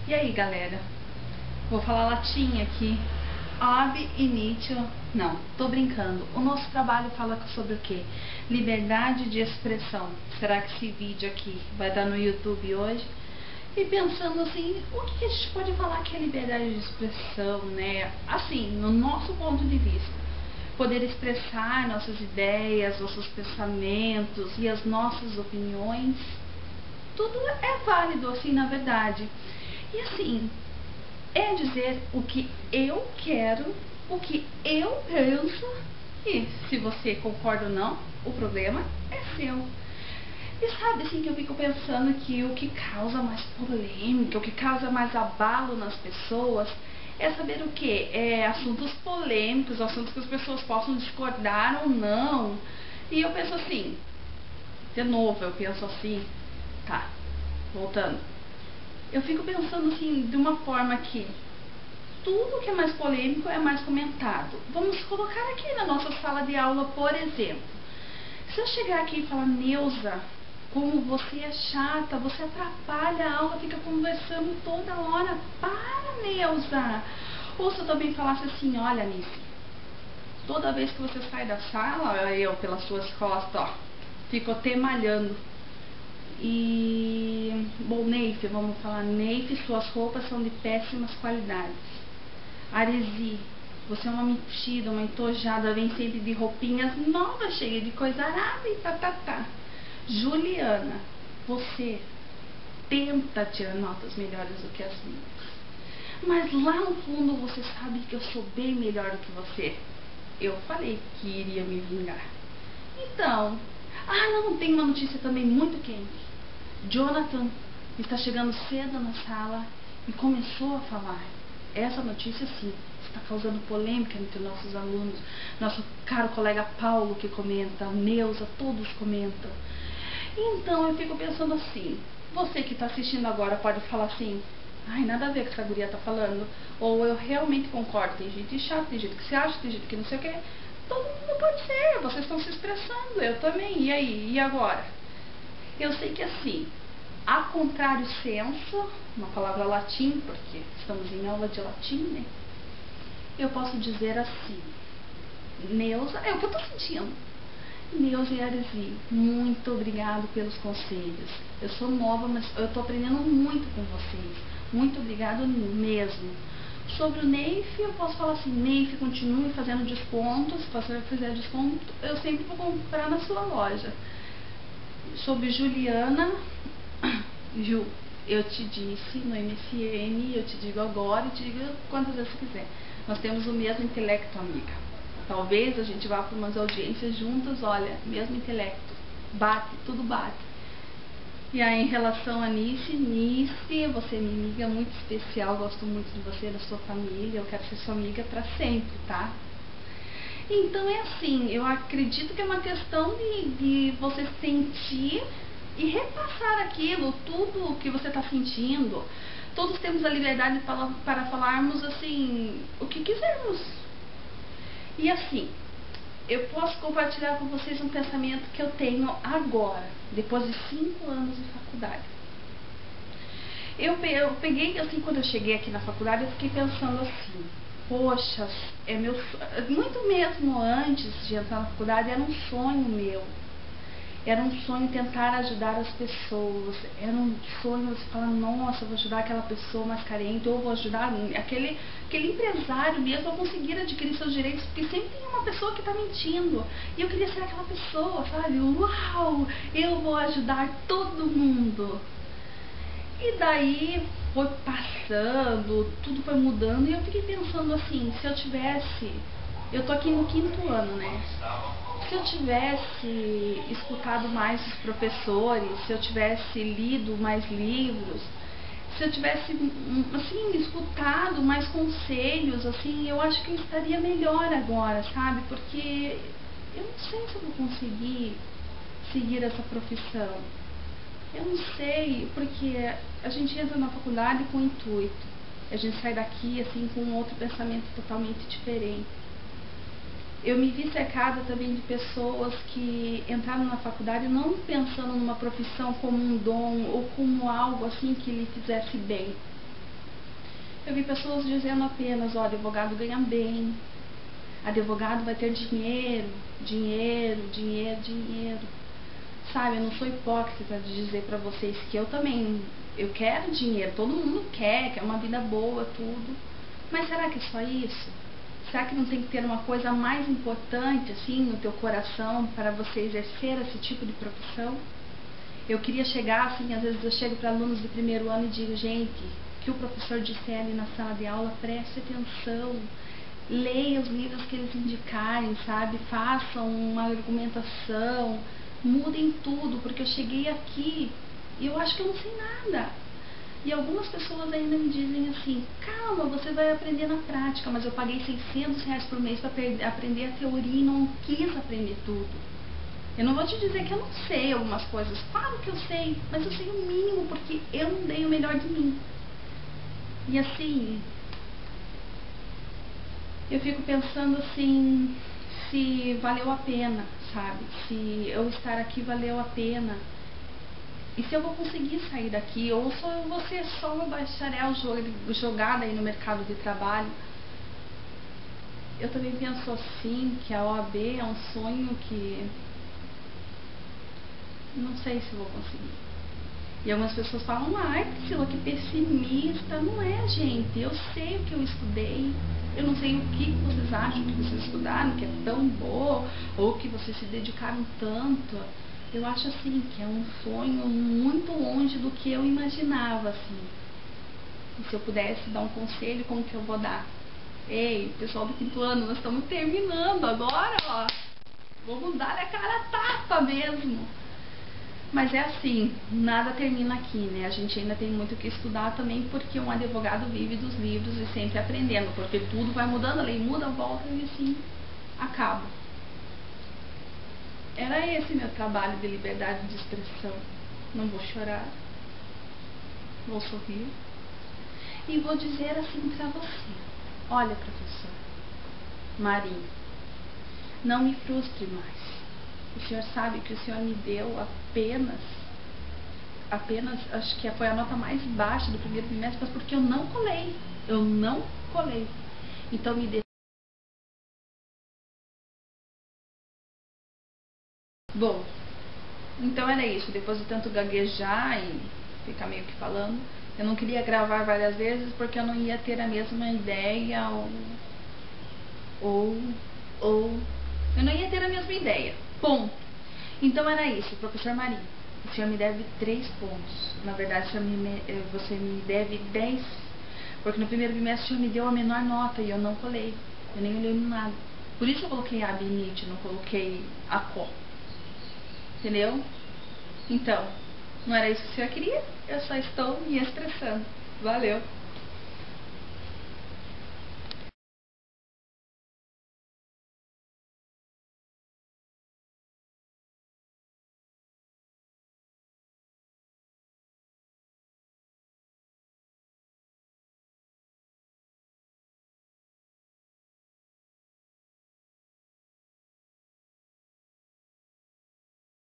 E aí, galera? Vou falar latim aqui. Ab initio. Não, tô brincando. O nosso trabalho fala sobre o quê? Liberdade de expressão. Será que esse vídeo aqui vai dar no YouTube hoje? E pensando assim, o que a gente pode falar que é liberdade de expressão, né? Assim, no nosso ponto de vista. Poder expressar nossas ideias, nossos pensamentos e as nossas opiniões. Tudo é válido, assim, na verdade. E assim, é dizer o que eu quero, o que eu penso, e se você concorda ou não, o problema é seu. E sabe assim que eu fico pensando que o que causa mais polêmica, o que causa mais abalo nas pessoas, é saber o que? É assuntos polêmicos, assuntos que as pessoas possam discordar ou não. E eu penso assim, de novo, eu penso assim, tá, voltando. Eu fico pensando assim, de uma forma que tudo que é mais polêmico é mais comentado. Vamos colocar aqui na nossa sala de aula, por exemplo. Se eu chegar aqui e falar, Neuza, como você é chata, você atrapalha a aula, fica conversando toda hora. Para, Neuza! Ou se eu também falasse assim, olha, Nice, toda vez que você sai da sala, eu pelas suas costas, ó, fico até malhando. E, bom, Neif, vamos falar, Neif, suas roupas são de péssimas qualidades. Aresi, você é uma metida, uma entojada, vem sempre de roupinhas novas, cheia de coisa arada e tá. Juliana, você tenta tirar notas melhores do que as minhas, mas lá no fundo você sabe que eu sou bem melhor do que você. Eu falei que iria me vingar. Então, não, tem uma notícia também muito quente. Jonathan está chegando cedo na sala e começou a falar. Essa notícia, sim, está causando polêmica entre nossos alunos. Nosso caro colega Paulo que comenta, Neuza, todos comentam. Então eu fico pensando assim, você que está assistindo agora pode falar assim, ai, nada a ver com o que essa guria está falando, ou eu realmente concordo, tem gente chata, tem gente que se acha, tem gente que não sei o que. Todo mundo pode ser, vocês estão se expressando, eu também, e aí, e agora? Eu sei que assim, a contrário senso, uma palavra latim, porque estamos em aula de latim, né? Eu posso dizer assim, Neuza, é o que eu estou sentindo. Neuza e Aresi, muito obrigado pelos conselhos. Eu sou nova, mas eu estou aprendendo muito com vocês. Muito obrigado mesmo. Sobre o Neif, eu posso falar assim, Neif, continue fazendo descontos. Se você fizer desconto, eu sempre vou comprar na sua loja. Sobre Juliana, Ju, eu te disse no MSN, eu te digo agora e te digo quantas vezes você quiser. Nós temos o mesmo intelecto, amiga. Talvez a gente vá para umas audiências juntas, olha, mesmo intelecto. Bate, tudo bate. E aí, em relação a Nice, você é minha amiga muito especial, gosto muito de você, da sua família, eu quero ser sua amiga para sempre, tá? Então é assim, eu acredito que é uma questão de você sentir e repassar aquilo, tudo que você está sentindo. Todos temos a liberdade para falarmos assim, o que quisermos. E assim, eu posso compartilhar com vocês um pensamento que eu tenho agora, depois de 5 anos de faculdade. Eu peguei, assim, quando eu cheguei aqui na faculdade, eu fiquei pensando assim, poxa, muito mesmo antes de entrar na faculdade, era um sonho meu. Era um sonho tentar ajudar as pessoas. Era um sonho você falar, nossa, eu vou ajudar aquela pessoa mais carente, ou vou ajudar aquele empresário mesmo a conseguir adquirir seus direitos, porque sempre tem uma pessoa que está mentindo. E eu queria ser aquela pessoa, sabe? Uau, eu vou ajudar todo mundo. E daí foi passando, tudo foi mudando, e eu fiquei pensando assim, se eu tivesse... Eu tô aqui no 5º ano, né? Se eu tivesse escutado mais os professores, se eu tivesse lido mais livros, se eu tivesse, assim, escutado mais conselhos, assim, eu acho que eu estaria melhor agora, sabe? Porque eu não sei se eu vou conseguir seguir essa profissão. Eu não sei, porque a gente entra na faculdade com intuito. A gente sai daqui, assim, com um outro pensamento totalmente diferente. Eu me vi cercada também de pessoas que entraram na faculdade não pensando numa profissão como um dom ou como algo assim que lhe fizesse bem. Eu vi pessoas dizendo apenas, ó, advogado ganha bem, advogado vai ter dinheiro, dinheiro, dinheiro, dinheiro. Sabe, eu não sou hipócrita de dizer pra vocês que eu também, eu quero dinheiro, todo mundo quer uma vida boa, tudo. Mas será que é só isso? Será que não tem que ter uma coisa mais importante, assim, no teu coração para você exercer esse tipo de profissão? Eu queria chegar, assim, às vezes eu chego para alunos do primeiro ano e digo, gente, que o professor disser ali na sala de aula, preste atenção, leia os livros que eles indicarem, sabe? Façam uma argumentação, mudem tudo, porque eu cheguei aqui e eu acho que eu não sei nada. E algumas pessoas ainda me dizem assim, calma, você vai aprender na prática, mas eu paguei R$600 por mês para aprender a teoria e não quis aprender tudo. Eu não vou te dizer que eu não sei algumas coisas, claro que eu sei, mas eu sei o mínimo porque eu não dei o melhor de mim. E assim, eu fico pensando assim, se valeu a pena, sabe? Se eu estar aqui valeu a pena. E se eu vou conseguir sair daqui, ou se eu vou ser só um bacharel jogado aí no mercado de trabalho. Eu também penso assim, que a OAB é um sonho que não sei se eu vou conseguir. E algumas pessoas falam, ai Priscila, que pessimista. Não é, gente, eu sei o que eu estudei. Eu não sei o que vocês acham que vocês estudaram, que é tão bom, ou que vocês se dedicaram tanto. Eu acho assim, que é um sonho muito longe do que eu imaginava, assim. E se eu pudesse dar um conselho, como que eu vou dar? Ei, pessoal do 5º ano, nós estamos terminando agora, ó. Vamos dar a cara a tapa mesmo. Mas é assim, nada termina aqui, né? A gente ainda tem muito que estudar também, porque um advogado vive dos livros e sempre aprendendo, porque tudo vai mudando, a lei muda, volta e assim acaba. Era esse meu trabalho de liberdade de expressão. Não vou chorar, vou sorrir e vou dizer assim pra você, olha, professor Marinho, não me frustre mais. O senhor sabe que o senhor me deu apenas, acho que foi a nota mais baixa do primeiro bimestre, mas porque eu não colei. Então me dê. Bom, então era isso. Depois de tanto gaguejar e ficar meio que falando, eu não queria gravar várias vezes porque eu não ia ter a mesma ideia ou eu não ia ter a mesma ideia. Ponto. Então era isso, professor Marinho. O senhor me deve 3 pontos. Na verdade, você me deve 10. Porque no primeiro bimestre o senhor me deu a menor nota e eu não colei. Eu nem olhei no nada. Por isso eu coloquei a BNIT, não coloquei a CO. Entendeu? Então, não era isso que o senhor queria? Eu só estou me expressando. Valeu!